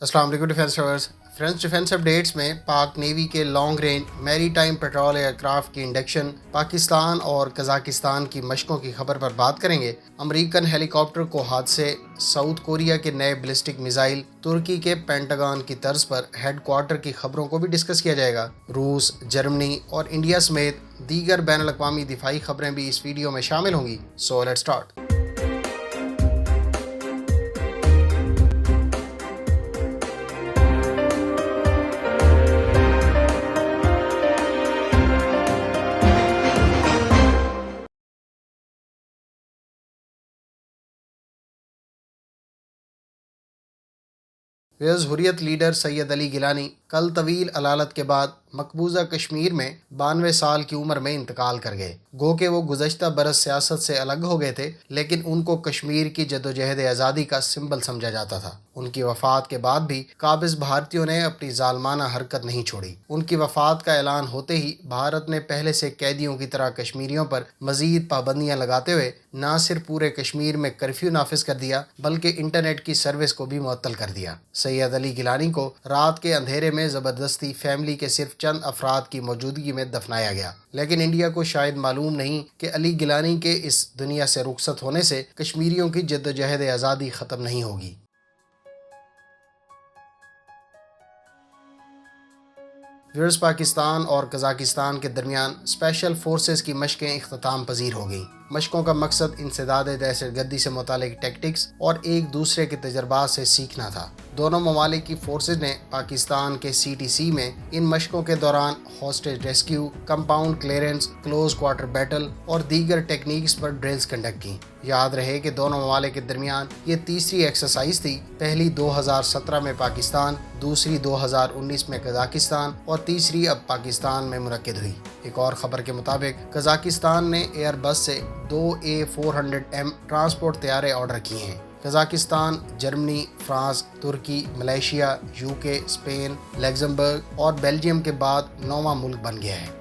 अस्सलाम वालेकुम defence lovers. French defence updates में पाक नेवी के long range maritime patrol aircraft की इंडक्शन, पाकिस्तान और कजाकिस्तान की मशकों की खबर पर बात करेंगे। अमेरिकन हेलीकॉप्टर को हादसे, साउथ कोरिया के नए बैलिस्टिक मिसाइल, तुर्की के पेंटागन की तर्ज पर हेड क्वार्टर की खबरों को भी डिस्कस किया जाएगा। रूस, जर्मनी और इंडिया समेत दीगर बैन अल-अक़वामी दिफाई खबरें भी इस वीडियो में शामिल होंगी। So let's start. Hurriyat leader Syed Ali Geelani कल तवील अलालत के बाद मकबूजा कश्मीर में 92 साल की उम्र में इंतकाल कर गए। गो के वो गुज़श्ता बरस सियासत से अलग हो गए थे, लेकिन उनको कश्मीर की जदोजहद आज़ादी का सिंबल समझा जाता था। उनकी वफ़ात के बाद भी काबिज़ भारतीयों ने अपनी जालमाना हरकत नहीं छोड़ी। उनकी वफ़ात का ऐलान होते ही भारत ने पहले से कैदियों की तरह कश्मीरियों पर मज़ीद पाबंदियाँ लगाते हुए न सिर्फ पूरे कश्मीर में कर्फ्यू नाफिज कर दिया, बल्कि इंटरनेट की सर्विस को भी मुअत्तल कर दिया। सैयद अली गिलानी को रात के अंधेरे में ज़बरदस्ती फैमिली के सिर्फ चंद अफराद की मौजूदगी में दफनाया गया। लेकिन इंडिया को शायद मालूम नहीं कि अली गिलानी के इस दुनिया से रुखसत होने से कश्मीरियों की जद्दोजहद आज़ादी ख़त्म नहीं होगी। पाकिस्तान और कजाकिस्तान के दरमियान स्पेशल फोर्सेस की मशकें इख्तिताम पजीर हो गई। मशकों का मकसद इंसदाद दहशतगर्दी से मुतालिक टैक्टिक्स और एक दूसरे के तजर्बात से सीखना था। दोनों ममालिक की फोर्सेज ने पाकिस्तान के CTC में इन मशकों के दौरान hostage rescue, compound clearance, close quarter battle और दीगर टेक्निक्स पर ड्रिल्स कंडक्ट की। याद रहे कि दोनों ममालिक के दरमियान ये तीसरी एक्सरसाइज थी। पहली 2017 में पाकिस्तान, दूसरी 2019 में कजाकिस्तान और तीसरी अब पाकिस्तान में मुनक्किद हुई। एक और खबर के मुताबिक कजाकिस्तान ने एयरबस से 2 A400M ट्रांसपोर्ट तैयारे ऑर्डर किए हैं। कजाकिस्तान, जर्मनी, फ्रांस, तुर्की, मलेशिया, UK, स्पेन, लग्जमबर्ग और बेल्जियम के बाद 9वां मुल्क बन गया है।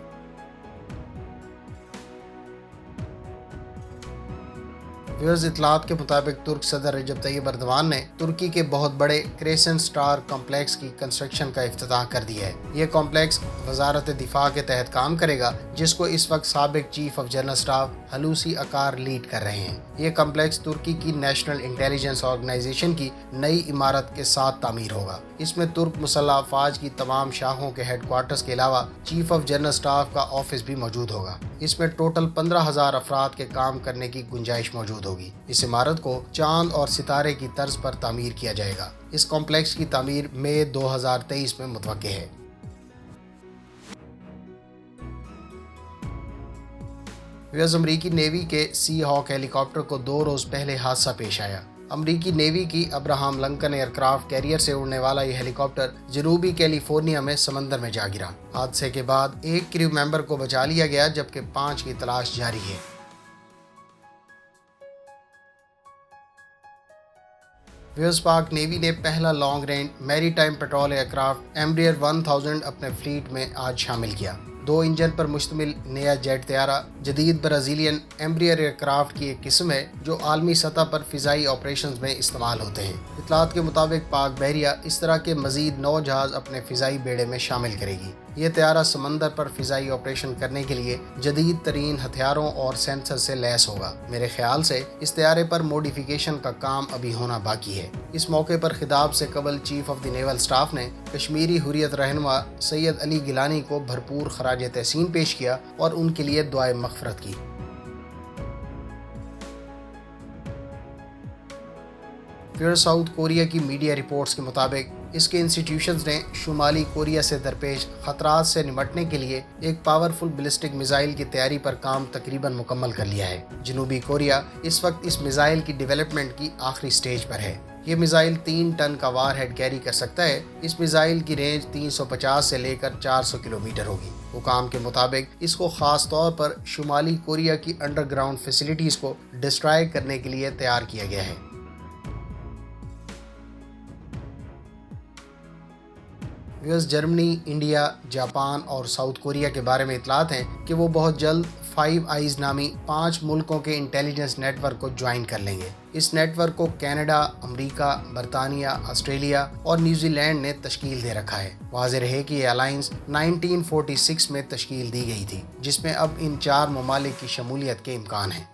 इतलात के मुताबिक तुर्क सदर रजब तैयब अर्दवान ने तुर्की के बहुत बड़े क्रेसेंट स्टार कॉम्प्लेक्स की कंस्ट्रक्शन का इफ्तिताह कर दिया है। ये कॉम्प्लेक्स वजारत दिफा के तहत काम करेगा, जिसको इस वक्त साबिक चीफ ऑफ जनरल स्टाफ हलूसी अकार लीड कर रहे हैं। ये कॉम्प्लेक्स तुर्की की नेशनल इंटेलिजेंस ऑर्गेनाइजेशन की नई इमारत के साथ तामीर होगा। इसमें तुर्क मुसल्लह अफवाज की तमाम शाखों के हेड क्वार्टर्स के अलावा चीफ ऑफ जनरल स्टाफ का ऑफिस भी मौजूद होगा। इसमें टोटल 15,000 अफराद के काम करने की गुंजाइश मौजूद होगी। इस इमारत को चांद और सितारे की तर्ज पर तामीर किया जाएगा। इस कॉम्प्लेक्स की तामीर मई 2023 में मुतवक्के है। अमरीकी नेवी के सी हॉक हेलीकॉप्टर को 2 रोज पहले हादसा पेश आया। अमरीकी नेवी की अब्राहम लंकन एयरक्राफ्ट कैरियर से उड़ने वाला यह हेलीकॉप्टर जनूबी कैलिफोर्निया में समंदर में जा गिरा। हादसे के बाद एक क्रू मेंबर को बचा लिया गया, जबकि 5 की तलाश जारी है। पाक नेवी ने पहला long range maritime patrol aircraft Embraer 1000 अपने फ्लीट में आज शामिल किया। 2 इंजन पर मुश्तमिल नया जेट तैयारा जदीद ब्राज़ीलियन एम्ब्रियर एयरक्राफ्ट की एक किस्म है जो आलमी सतह पर फ़िज़ाई ऑपरेशंस में इस्तेमाल होते हैं। इतलात के मुताबिक पाक बहरिया इस तरह के मज़ीद 9 जहाज़ अपने फ़िज़ाई बेड़े में शामिल करेगी। ये तैयारा समंदर पर फ़िज़ाई ऑपरेशन करने के लिए जदीद तरीन हथियारों और सेंसर से लैस होगा। मेरे ख्याल से इस तैयारे पर मॉडिफिकेशन का काम अभी होना बाकी है। इस मौके पर खिताब से कबल chief of the naval staff ने कश्मीरी हुर्रियत रहनुमा सैयद अली गिलानी को भरपूर खराज तहसीन पेश किया और उनके लिए दुआए मग़फ़िरत की। साउथ कोरिया की मीडिया रिपोर्ट्स के मुताबिक इसके इंस्टीट्यूशंस ने शुमाली कोरिया से दरपेश खतरात से निपटने के लिए एक पावरफुल बैलिस्टिक मिसाइल की तैयारी पर काम तकरीबन मुकम्मल कर लिया है। जनूबी कोरिया इस वक्त इस मिसाइल की डेवलपमेंट की आखिरी स्टेज पर है। ये मिसाइल 3 टन का वारहेड कैरी कर सकता है। इस मिसाइल की रेंज 350 से लेकर 400 किलोमीटर होगी। हुकाम के मुताबिक इसको खास तौर पर शुमाली कोरिया की अंडरग्राउंड फैसिलिटीज़ को डिस्ट्रॉय करने के लिए तैयार किया गया है। जर्मनी, इंडिया, जापान और साउथ कोरिया के बारे में इतलात हैं कि वो बहुत जल्द फाइव आइज नामी 5 मुल्कों के इंटेलिजेंस नेटवर्क को ज्वाइन कर लेंगे। इस नेटवर्क को कनाडा, अमेरिका, बरतानिया, ऑस्ट्रेलिया और न्यूजीलैंड ने तश्कील दे रखा है। वाज़ेह है कि ये अलायंस 1946 में तश्कील दी गई थी, जिसमें अब इन 4 ममालिक की शमूलियत के इम्कान हैं।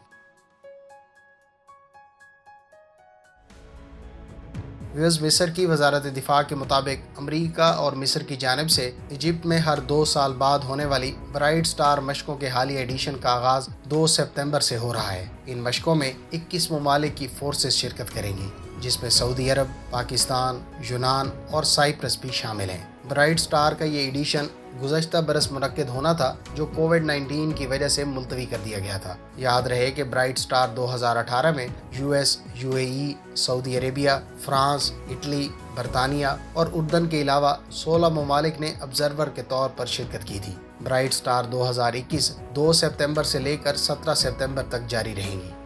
मिस्र की वजारत दिफा के मुताबिक अमरीका और मिस्र की जानिब से इजिप्ट में हर 2 साल बाद होने वाली ब्राइट स्टार मशकों के हालिया एडिशन का आगाज़ 2 सितंबर से हो रहा है। इन मशकों में 21 ममालिक की फोर्सेस शिरकत करेंगी, जिसमें सऊदी अरब, पाकिस्तान, यूनान और साइप्रस भी शामिल हैं। ब्राइट स्टार का ये एडिशन गुज़श्ता बरस मुनक्किद होना था, जो कोविड-19 की वजह से मुलतवी कर दिया गया था। याद रहे कि ब्राइट स्टार 2018 में US, UAE, Saudi Arabia, France, Italy, बरतानिया और उर्दन के अलावा 16 ममालिक ने ऑब्जर्वर के तौर पर शिरकत की थी। ब्राइट स्टार 2021 2 सितंबर से लेकर 17 सितंबर तक जारी रहेंगी।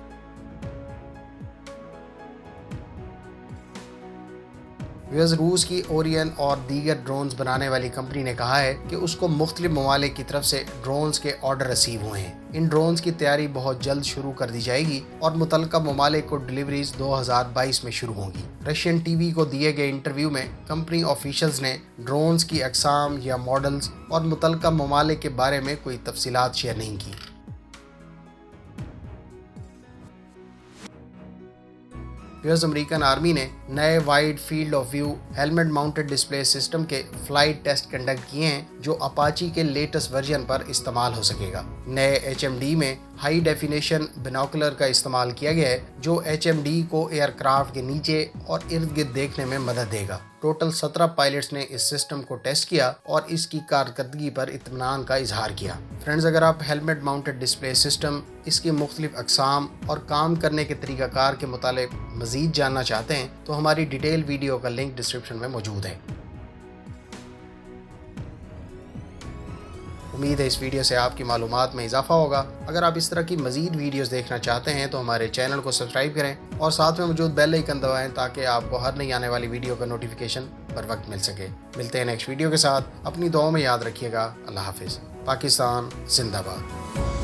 रूस की ओरियन और दीगर ड्रोन्स बनाने वाली कंपनी ने कहा है कि उसको मुख्तलिफ ममालिक की तरफ से ड्रोन्स के ऑर्डर रिसीव हुए हैं। इन ड्रोन्स की तैयारी बहुत जल्द शुरू कर दी जाएगी और मुतल्लिका ममालिक को डिलीवरीज 2022 में शुरू होंगी। रशियन टीवी को दिए गए इंटरव्यू में कंपनी ऑफिशियल्स ने ड्रोन्स की अक़साम या मॉडल्स और मुतल्लिका ममालिक के बारे में कोई तफसीलात शेयर नहीं की। अमेरिकन आर्मी ने नए wide field of view helmet mounted display system के फ्लाइट टेस्ट कंडक्ट किए हैं, जो अपाची के लेटेस्ट वर्जन पर इस्तेमाल हो सकेगा। नए HMD में हाई डेफिनेशन बिनोकुलर का इस्तेमाल किया गया है, जो HMD को एयरक्राफ्ट के नीचे और इर्द गिर्द देखने में मदद देगा। टोटल 17 पायलट्स ने इस सिस्टम को टेस्ट किया और इसकी कारकर्दगी पर इत्मीनान का इजहार किया। फ्रेंड्स, अगर आप हेलमेट माउंटेड डिस्प्ले सिस्टम, इसकी मुख्तलिफ अक़साम और काम करने के तरीक़ाकार के मुतालिक मज़ीद जानना चाहते हैं तो हमारी डिटेल वीडियो का लिंक डिस्क्रिप्शन में मौजूद है। उम्मीद है इस वीडियो से आपकी मालूमात में इजाफा होगा। अगर आप इस तरह की मज़ीद वीडियोस देखना चाहते हैं तो हमारे चैनल को सब्सक्राइब करें और साथ में मौजूद बेल आइकन दबाएं, ताकि आपको हर नई आने वाली वीडियो का नोटिफिकेशन बर वक्त मिल सके। मिलते हैं नेक्स्ट वीडियो के साथ। अपनी दुआओं में याद रखिएगा। अल्लाह हाफिज़। पाकिस्तान जिंदाबाद।